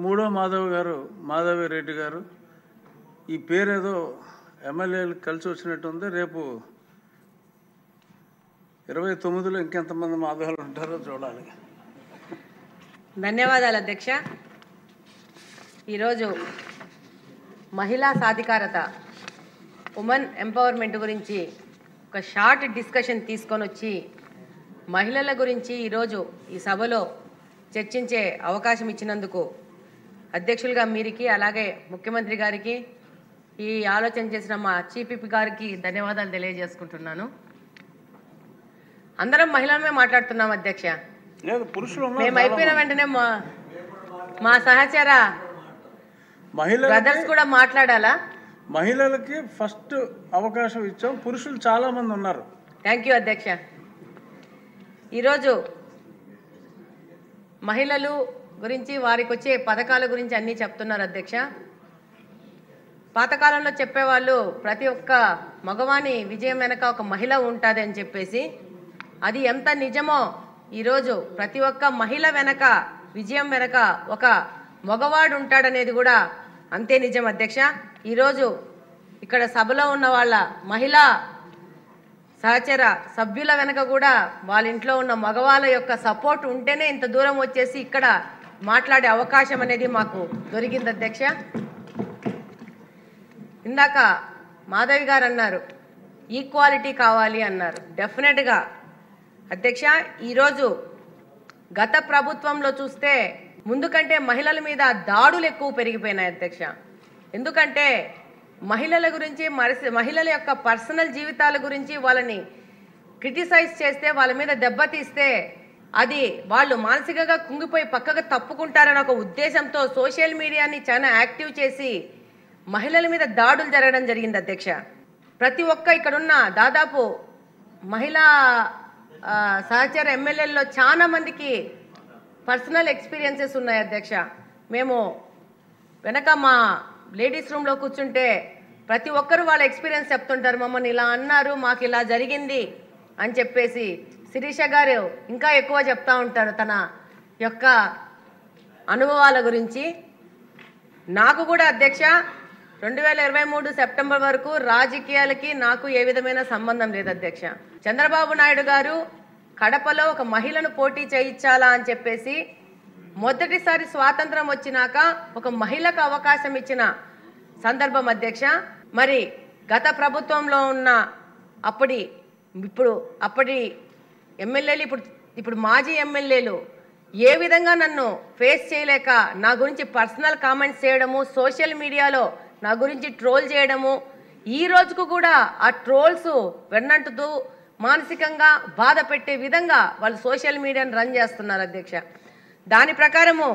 మూడో మాధవి రెడ్డి గారు ఈ పేరేదో ఎమ్మెల్యేలు కలిసి వచ్చినట్టుంది. రేపు 29లో ఇంకెంతమంది మాధవులు ఉంటారో చూడాలి. ధన్యవాదాలు అధ్యక్ష. ఈరోజు మహిళా సాధికారత, ఉమెన్ ఎంపవర్మెంట్ గురించి ఒక షార్ట్ డిస్కషన్ తీసుకొని వచ్చి మహిళల గురించి ఈరోజు ఈ సభలో చర్చించే అవకాశం ఇచ్చినందుకు అధ్యక్షులుగా మీరికి, అలాగే ముఖ్యమంత్రి గారికి, ఈ ఆలోచన చేసిన మా చీఫ్ గారికి ధన్యవాదాలు తెలియజేసుకుంటున్నాను. అందరం మహిళలమే మాట్లాడుతున్నాం అధ్యక్ష. మేము అయిపోయిన వెంటనే మా సహచర బ్రదర్స్ కూడా మాట్లాడాలా? మహిళలకి ఫస్ట్ అవకాశం ఇచ్చాం, పురుషులు చాలా మంది ఉన్నారు. థ్యాంక్ యూ అధ్యక్ష. ఈరోజు మహిళలు గురించి, వారికి వచ్చే పథకాల గురించి అన్నీ చెప్తున్నారు అధ్యక్ష. పాతకాలంలో చెప్పేవాళ్ళు ప్రతి ఒక్క మగవాని విజయం వెనక ఒక మహిళ ఉంటుంది అని చెప్పేసి, అది ఎంత నిజమో ఈరోజు ప్రతి ఒక్క మహిళ వెనక, విజయం వెనక ఒక మగవాడు ఉంటాడనేది కూడా అంతే నిజం అధ్యక్ష. ఈరోజు ఇక్కడ సభలో ఉన్న వాళ్ళ మహిళా సహచర సభ్యుల వెనక కూడా వాళ్ళ ఇంట్లో ఉన్న మగవాళ్ళ యొక్క సపోర్ట్ ఉంటేనే ఇంత దూరం వచ్చేసి ఇక్కడ మాట్లాడే అవకాశం అనేది మాకు దొరికింది అధ్యక్ష. ఇందాక మాధవి గారు అన్నారు ఈక్వాలిటీ కావాలి అన్నారు. డెఫినెట్గా అధ్యక్ష, ఈరోజు గత ప్రభుత్వంలో చూస్తే ముందు కంటే మహిళల మీద దాడులు ఎక్కువ పెరిగిపోయినాయి అధ్యక్ష. ఎందుకంటే మహిళల గురించి, మహిళల యొక్క పర్సనల్ జీవితాల గురించి వాళ్ళని క్రిటిసైజ్ చేస్తే, వాళ్ళ మీద దెబ్బతీస్తే అది వాళ్ళు మానసికంగా కుంగిపోయి పక్కగా తప్పుకుంటారని ఒక ఉద్దేశంతో సోషల్ మీడియాని చాలా యాక్టివ్ చేసి మహిళల మీద దాడులు జరగడం జరిగింది అధ్యక్ష. ప్రతి ఒక్క ఇక్కడున్న దాదాపు మహిళా సహచర ఎమ్మెల్యేల్లో చాలా మందికి పర్సనల్ ఎక్స్పీరియన్సెస్ ఉన్నాయి అధ్యక్ష. మేము వెనక మా లేడీస్ రూమ్లో కూర్చుంటే ప్రతి ఒక్కరు వాళ్ళ ఎక్స్పీరియన్స్ చెప్తుంటారు. మమ్మల్ని ఇలా అన్నారు, మాకు ఇలా జరిగింది అని చెప్పేసి. శిరీష గారు ఇంకా ఎక్కువ చెప్తా ఉంటారు తన యొక్క అనుభవాల గురించి. నాకు కూడా అధ్యక్ష 2023 సెప్టెంబర్ వరకు రాజకీయాలకి నాకు ఏ విధమైన సంబంధం లేదు అధ్యక్ష. చంద్రబాబు నాయుడు గారు కడపలో ఒక మహిళను పోటీ చేయించాలా అని చెప్పేసి మొదటిసారి స్వాతంత్రం వచ్చినాక ఒక మహిళకు అవకాశం ఇచ్చిన సందర్భం అధ్యక్ష. మరి గత ప్రభుత్వంలో ఉన్న అప్పటి ఎమ్మెల్యేలు, ఇప్పుడు మాజీ ఎమ్మెల్యేలు ఏ విధంగా నన్ను ఫేస్ చేయలేక నా గురించి పర్సనల్ కామెంట్స్ చేయడము, సోషల్ మీడియాలో నా గురించి ట్రోల్ చేయడము, ఈ రోజుకు కూడా ఆ ట్రోల్స్ వెన్నంటుతూ మానసికంగా బాధ పెట్టే విధంగా వాళ్ళు సోషల్ మీడియాను రన్ చేస్తున్నారు అధ్యక్ష. దాని ప్రకారము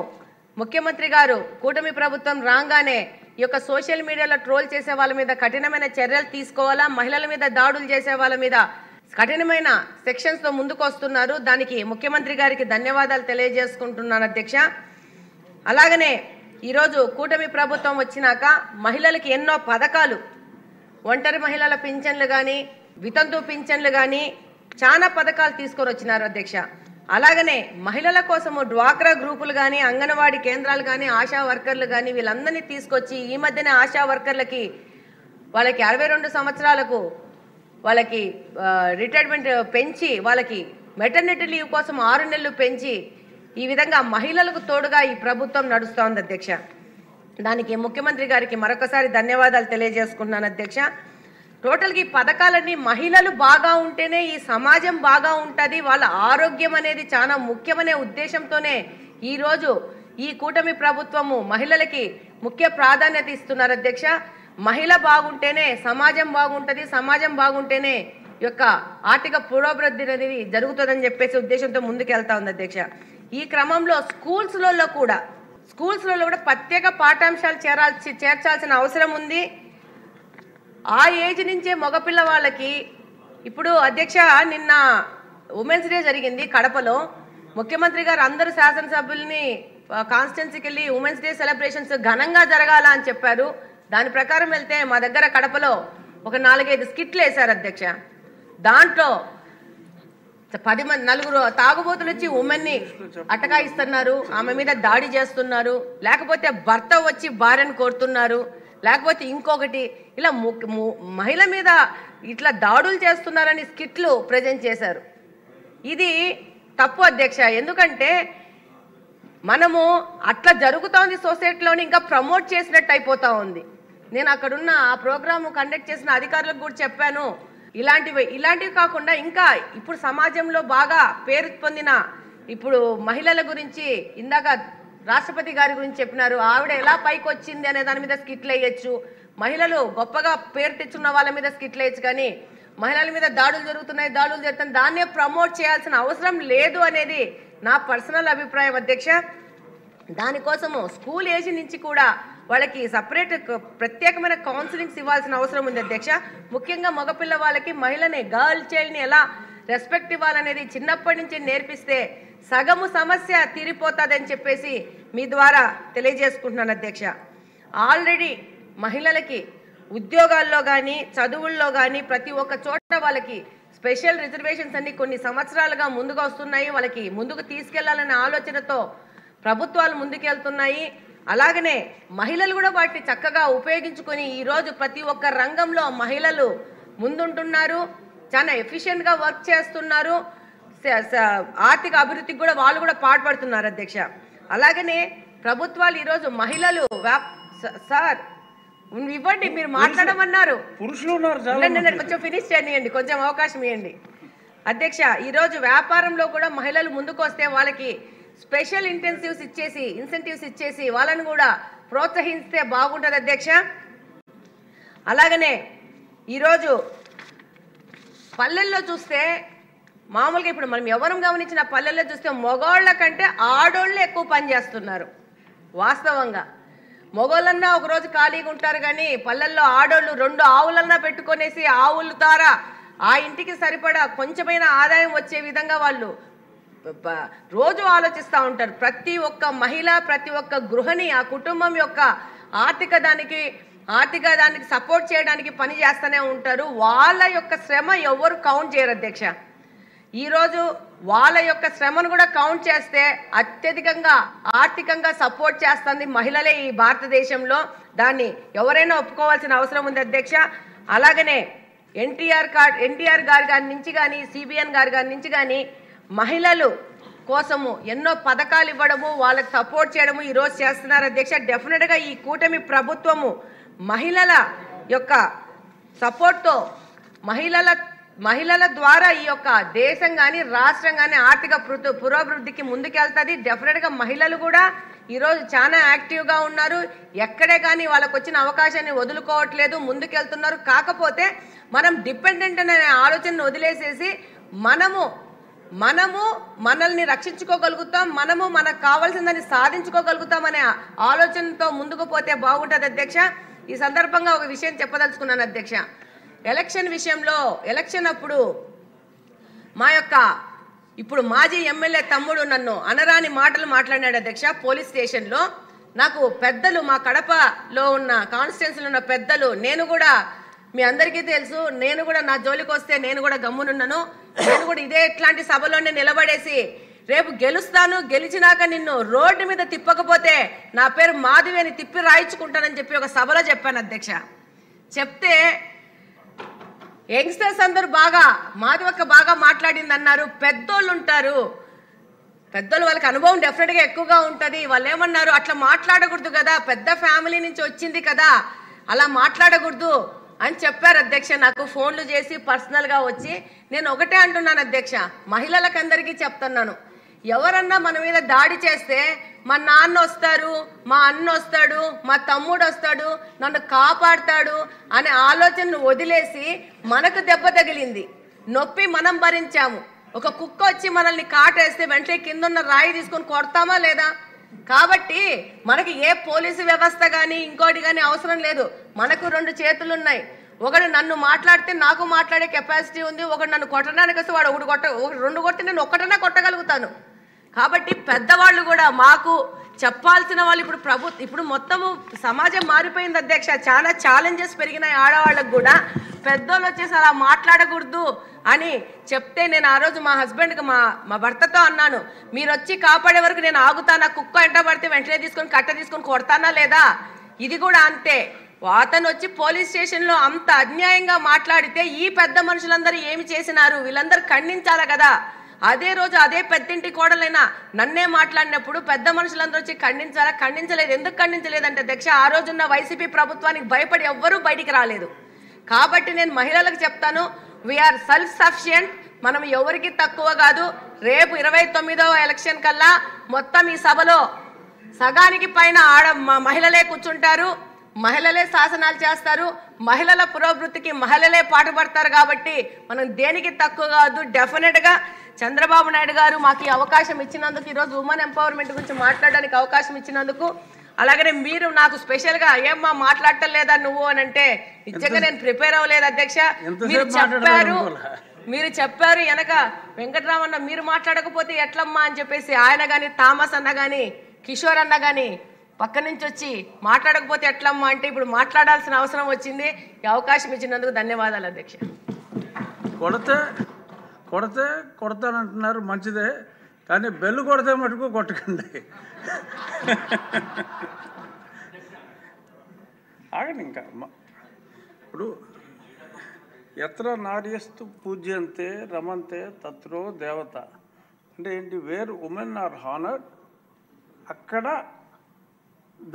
ముఖ్యమంత్రి గారు కూటమి ప్రభుత్వం రాగానే ఈ యొక్క సోషల్ మీడియాలో ట్రోల్ చేసే వాళ్ళ మీద కఠినమైన చర్యలు తీసుకోవాలా, మహిళల మీద దాడులు చేసే వాళ్ళ మీద కఠినమైన సెక్షన్స్తో ముందుకు వస్తున్నారు. దానికి ముఖ్యమంత్రి గారికి ధన్యవాదాలు తెలియజేసుకుంటున్నాను అధ్యక్ష. అలాగనే ఈరోజు కూటమి ప్రభుత్వం వచ్చినాక మహిళలకి ఎన్నో పథకాలు, ఒంటరి మహిళల పింఛన్లు కానీ, వితంతు పింఛన్లు కానీ చాలా పథకాలు తీసుకొని వచ్చినారు అధ్యక్ష. అలాగనే మహిళల కోసము డ్వాక్రా గ్రూపులు కానీ, అంగన్వాడీ కేంద్రాలు కానీ, ఆశా వర్కర్లు కానీ వీళ్ళందరినీ తీసుకొచ్చి ఈ మధ్యనే ఆశా వర్కర్లకి వాళ్ళకి 62 సంవత్సరాలకు వాళ్ళకి రిటైర్మెంట్ పెంచి, వాళ్ళకి మెటర్నిటీ లీవ్ కోసం 6 నెలలు పెంచి, ఈ విధంగా మహిళలకు తోడుగా ఈ ప్రభుత్వం నడుస్తోంది అధ్యక్ష. దానికి ముఖ్యమంత్రి గారికి మరొకసారి ధన్యవాదాలు తెలియజేసుకుంటున్నాను అధ్యక్ష. టోటల్గా ఈ పథకాలన్నీ మహిళలు బాగా ఉంటేనే ఈ సమాజం బాగా ఉంటుంది, వాళ్ళ ఆరోగ్యం అనేది చాలా ముఖ్యమనే ఉద్దేశంతోనే ఈరోజు ఈ కూటమి ప్రభుత్వము మహిళలకి ముఖ్య ప్రాధాన్యత ఇస్తున్నారు అధ్యక్ష. మహిళ బాగుంటేనే సమాజం బాగుంటుంది, సమాజం బాగుంటేనే యొక్క ఆర్థిక పురోభివృద్ధి అనేది జరుగుతుందని చెప్పేసి ఉద్దేశంతో ముందుకెళ్తా ఉంది అధ్యక్ష. ఈ క్రమంలో స్కూల్స్లలో కూడా ప్రత్యేక పాఠ్యాంశాలు చేర్చాల్సిన అవసరం ఉంది. ఆ ఏజ్ నుంచే మగపిల్ల వాళ్ళకి ఇప్పుడు అధ్యక్ష నిన్న ఉమెన్స్ డే జరిగింది కడపలో. ముఖ్యమంత్రి గారు అందరూ శాసనసభ్యుల్ని కాన్స్టిట్యున్సీకి వెళ్ళి ఉమెన్స్ డే సెలబ్రేషన్స్ ఘనంగా జరగాల అని చెప్పారు. దాని ప్రకారం వెళ్తే మా దగ్గర కడపలో ఒక 4-5 స్కిట్లు వేశారు అధ్యక్ష. దాంట్లో నలుగురు తాగుబోతులు వచ్చి ఉమెన్ని అటకాయిస్తున్నారు, ఆమె మీద దాడి చేస్తున్నారు, లేకపోతే భర్త వచ్చి భార్యను కోరుతున్నారు, లేకపోతే ఇంకొకటి ఇలా మహిళ మీద ఇట్లా దాడులు చేస్తున్నారని స్కిట్లు ప్రజెంట్ చేశారు. ఇది తప్పు అధ్యక్ష. ఎందుకంటే మనము అట్లా జరుగుతోంది సొసైటీలోని, ఇంకా ప్రమోట్ చేసినట్టు అయిపోతా ఉంది. నేను అక్కడున్న ఆ ప్రోగ్రాము కండక్ట్ చేసిన అధికారులకు కూడా చెప్పాను, ఇలాంటివి కాకుండా ఇంకా ఇప్పుడు సమాజంలో బాగా పేరు పొందిన ఇప్పుడు మహిళల గురించి ఇందాక రాష్ట్రపతి గారి గురించి చెప్పినారు, ఆవిడ ఎలా పైకి వచ్చింది అనే దాని మీద స్కిట్లు వేయచ్చు, మహిళలు గొప్పగా పేరు తెచ్చున్న వాళ్ళ మీద స్కిట్లు వేయచ్చు, కానీ మహిళల మీద దాడులు జరుగుతున్నాయి దాన్నే ప్రమోట్ చేయాల్సిన అవసరం లేదు అనేది నా పర్సనల్ అభిప్రాయం అధ్యక్ష. దానికోసము స్కూల్ ఏజ్ నుంచి కూడా వాళ్ళకి సపరేట్ ప్రత్యేకమైన కౌన్సిలింగ్స్ ఇవ్వాల్సిన అవసరం ఉంది అధ్యక్ష. ముఖ్యంగా మగపిల్ల వాళ్ళకి మహిళని గర్ల్ చైల్డ్ని ఎలా రెస్పెక్ట్ ఇవ్వాలనేది చిన్నప్పటి నుంచి నేర్పిస్తే సగము సమస్య తీరిపోతుందని చెప్పేసి మీ ద్వారా తెలియజేసుకుంటున్నాను అధ్యక్ష. ఆల్రెడీ మహిళలకి ఉద్యోగాల్లో కానీ చదువుల్లో కానీ ప్రతి ఒక్క చోట వాళ్ళకి స్పెషల్ రిజర్వేషన్స్ అన్ని కొన్ని సంవత్సరాలుగా ముందుగా వస్తున్నాయి. వాళ్ళకి ముందుకు తీసుకెళ్లాలనే ఆలోచనతో ప్రభుత్వాలు ముందుకెళ్తున్నాయి. అలాగనే మహిళలు కూడా వాటిని చక్కగా ఉపయోగించుకొని ఈరోజు ప్రతి ఒక్క రంగంలో మహిళలు ముందుంటున్నారు, చాలా ఎఫిషియెంట్గా వర్క్ చేస్తున్నారు, ఆర్థిక అభివృద్ధికి కూడా వాళ్ళు కూడా పాటుపడుతున్నారు అధ్యక్ష. అలాగనే ప్రభుత్వాలు ఈరోజు మహిళలు సార్ ఇవ్వండి, మీరు మాట్లాడమన్నారు, పురుషులు ఉన్నారు, కొంచెం ఫినిష్ చేయనియండి, కొంచెం అవకాశం ఇవ్వండి అధ్యక్ష. ఈరోజు వ్యాపారంలో కూడా మహిళలు ముందుకు వస్తే వాళ్ళకి స్పెషల్ ఇన్సెంటివ్స్ ఇచ్చేసి వాళ్ళని కూడా ప్రోత్సహిస్తే బాగుంటుంది అధ్యక్ష. అలాగనే ఈరోజు పల్లెల్లో చూస్తే మామూలుగా ఇప్పుడు మనం ఎవరం గమనించిన పల్లెల్లో చూస్తే మగవాళ్ళ కంటే ఆడోళ్ళే ఎక్కువ పని చేస్తున్నారు. వాస్తవంగా మగవాళ్ళన్నా ఒకరోజు ఖాళీగా ఉంటారు, కానీ పల్లెల్లో ఆడోళ్ళు 2 ఆవులన్నా పెట్టుకొనేసి ఆవుల ద్వారా ఆ ఇంటికి సరిపడా కొంచెమైనా ఆదాయం వచ్చే విధంగా వాళ్ళు రోజు ఆలోచిస్తూ ఉంటారు. ప్రతి ఒక్క మహిళ, ప్రతి ఒక్క గృహిణి ఆ కుటుంబం యొక్క ఆర్థిక దానికి సపోర్ట్ చేయడానికి పని చేస్తూనే ఉంటారు. వాళ్ళ యొక్క శ్రమ ఎవరు కౌంట్ చేయరు అధ్యక్ష. ఈరోజు వాళ్ళ యొక్క శ్రమను కూడా కౌంట్ చేస్తే అత్యధికంగా ఆర్థికంగా సపోర్ట్ చేస్తుంది మహిళలే ఈ భారతదేశంలో. దాన్ని ఎవరైనా ఒప్పుకోవాల్సిన అవసరం ఉంది అధ్యక్ష. అలాగనే ఎన్టీఆర్ గారి నుంచి కానీ సిబిఎన్ గారి నుంచి కానీ మహిళలు కోసము ఎన్నో పథకాలు ఇవ్వడము, వాళ్ళకి సపోర్ట్ చేయడము ఈరోజు చేస్తున్నారు అధ్యక్ష. డెఫినెట్గా ఈ కూటమి ప్రభుత్వము మహిళల యొక్క సపోర్ట్తో మహిళల ద్వారా ఈ యొక్క దేశం కానీ రాష్ట్రం కానీ ఆర్థిక పురోభివృద్ధికి ముందుకెళ్తుంది. డెఫినెట్గా మహిళలు కూడా ఈరోజు చాలా యాక్టివ్గా ఉన్నారు. ఎక్కడే కానీ వాళ్ళకు వచ్చిన అవకాశాన్ని వదులుకోవట్లేదు, ముందుకెళ్తున్నారు. కాకపోతే మనం డిపెండెంట్ అనే ఆలోచనను వదిలేసేసి మనల్ని రక్షించుకోగలుగుతాం, మనకు కావాల్సిందని సాధించుకోగలుగుతాం అనే ఆలోచనతో ముందుకు పోతే బాగుంటుంది అధ్యక్ష. ఈ సందర్భంగా ఒక విషయం చెప్పదలుచుకున్నాను అధ్యక్ష. ఎలక్షన్ అప్పుడు మా యొక్క ఇప్పుడు మాజీ ఎమ్మెల్యే తమ్ముడు నన్ను అనరాని మాటలు మాట్లాడాడు అధ్యక్ష. పోలీస్ స్టేషన్లో నాకు పెద్దలు, మా కడపలో ఉన్న కాన్స్టిట్యున్సీలో ఉన్న పెద్దలు, నేను కూడా మీ అందరికీ తెలుసు, నేను కూడా నా జోలికి వస్తే నేను కూడా గమ్మునున్నాను. నేను కూడా ఇదే ఇట్లాంటి సభలోనే నిలబడేసి రేపు గెలిచినాక నిన్ను రోడ్డు మీద తిప్పకపోతే నా పేరు మాధవి అని తిప్పి రాయించుకుంటానని చెప్పి ఒక సభలో చెప్పాను అధ్యక్ష. చెప్తే యంగ్స్టర్స్ అందరూ మాధవక్క బాగా మాట్లాడింది అన్నారు. పెద్దోళ్ళు ఉంటారు, పెద్దోళ్ళు వాళ్ళకి అనుభవం డెఫినెట్గా ఎక్కువగా ఉంటుంది. వాళ్ళు ఏమన్నారు, అట్లా మాట్లాడకూడదు కదా, పెద్ద ఫ్యామిలీ నుంచి వచ్చింది కదా, అలా మాట్లాడకూడదు అని చెప్పారు అధ్యక్ష. నాకు ఫోన్లు చేసి పర్సనల్గా వచ్చి నేను ఒకటే అంటున్నాను అధ్యక్ష, మహిళలకు అందరికీ చెప్తున్నాను, ఎవరన్నా మన మీద దాడి చేస్తే మా నాన్న వస్తారు, మా అన్న వస్తాడు, మా తమ్ముడు వస్తాడు, నన్ను కాపాడుతాడు అనే ఆలోచనను వదిలేసి మనకు దెబ్బ తగిలింది, నొప్పి మనం భరించాము. ఒక కుక్క వచ్చి మనల్ని కాటేస్తే వెంటనే కిందున్న రాయి తీసుకొని కొడతామా లేదా? కాబట్టి మనకి ఏ పోలీసు వ్యవస్థ కానీ ఇంకోటి కానీ అవసరం లేదు. మనకు 2 చేతులు ఉన్నాయి. ఒకడు నన్ను మాట్లాడితే నాకు మాట్లాడే కెపాసిటీ ఉంది, ఒకడు నన్ను కొట్టడానికి వస్తే వాడు 2 కొడితే నేను ఒక్కటనే కొట్టగలుగుతాను. కాబట్టి పెద్దవాళ్ళు కూడా మాకు చెప్పాల్సిన వాళ్ళు ఇప్పుడు మొత్తము సమాజం మారిపోయింది అధ్యక్ష. చాలా ఛాలెంజెస్ పెరిగినాయి ఆడవాళ్ళకు కూడా. పెద్దోళ్ళు వచ్చేసి అలా మాట్లాడకూడదు అని చెప్తే నేను ఆ రోజు మా హస్బెండ్కి మా భర్తతో అన్నాను, మీరు వచ్చి కాపాడే వరకు నేను ఆగుతానా? కుక్క ఎంట పడితే వెంటనే తీసుకొని కట్ట తీసుకొని కొడతానా లేదా? ఇది కూడా అంతే. అతను వచ్చి పోలీస్ స్టేషన్లో అంత అన్యాయంగా మాట్లాడితే ఈ పెద్ద మనుషులందరూ ఏమి చేసినారు? వీళ్ళందరూ ఖండించాలి కదా. అదే రోజు అదే పెద్దింటి కోడలైనా నన్నే మాట్లాడినప్పుడు పెద్ద మనుషులందరూ వచ్చి ఖండించాలా? ఖండించలేదు. ఎందుకు ఖండించలేదంటే అధ్యక్ష, ఆ రోజున్న వైసీపీ ప్రభుత్వానికి భయపడి ఎవ్వరూ బయటికి రాలేదు. కాబట్టి నేను మహిళలకు చెప్తాను, వీఆర్ సెల్ఫ్ సఫిషియంట్. మనం ఎవరికి తక్కువ కాదు. రేపు 29వ ఎలక్షన్ కల్లా మొత్తం ఈ సభలో సగానికి పైన మహిళలే కూర్చుంటారు, మహిళలే శాసనాలు చేస్తారు, మహిళల పురోభివృద్ధికి మహిళలే పాటుపడతారు. కాబట్టి మనం దేనికి తక్కువ కాదు. డెఫినెట్గా చంద్రబాబు నాయుడు గారు మాకు ఈ అవకాశం ఇచ్చినందుకు, ఈరోజు ఉమెన్ ఎంపవర్మెంట్ గురించి మాట్లాడడానికి అవకాశం ఇచ్చినందుకు, అలాగనే మీరు నాకు స్పెషల్గా ఏమ్మా మాట్లాడటం లేదా నువ్వు అని అంటే నిజంగా నేను ప్రిపేర్ అవ్వలేదు అధ్యక్ష. మీరు చెప్పారు వెనక వెంకటరామన్న మీరు మాట్లాడకపోతే ఎట్లమ్మా అని చెప్పేసి, ఆయన కానీ థామస్ అన్న కానీ కిషోర్ అన్న కానీ పక్క నుంచి వచ్చి మాట్లాడకపోతే ఎట్లమ్మా అంటే ఇప్పుడు మాట్లాడాల్సిన అవసరం వచ్చింది. ఈ అవకాశం ఇచ్చినందుకు ధన్యవాదాలు అధ్యక్ష. కొడతానంటున్నారు, మంచిదే, కానీ బెల్లు కొడితే మటుకు కొట్టకండి. ఆగండి. ఇంకా ఇప్పుడు ఎత్ర నార్యస్తు పూజ్యంతే రమంతే తత్రో దేవత అంటే ఏంటి? వేర్ ఉమెన్ ఆర్ హానర్డ్, అక్కడ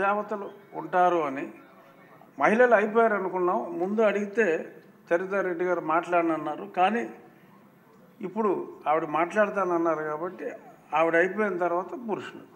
దేవతలు ఉంటారు అని. మహిళలు అయిపోయారు అనుకున్నాం. ముందు అడిగితే చరితారెడ్డి గారు మాట్లాడనన్నారు, కానీ ఇప్పుడు ఆవిడ మాట్లాడతానన్నారు కాబట్టి ఆవిడ అయిపోయిన తర్వాత పురుషులు.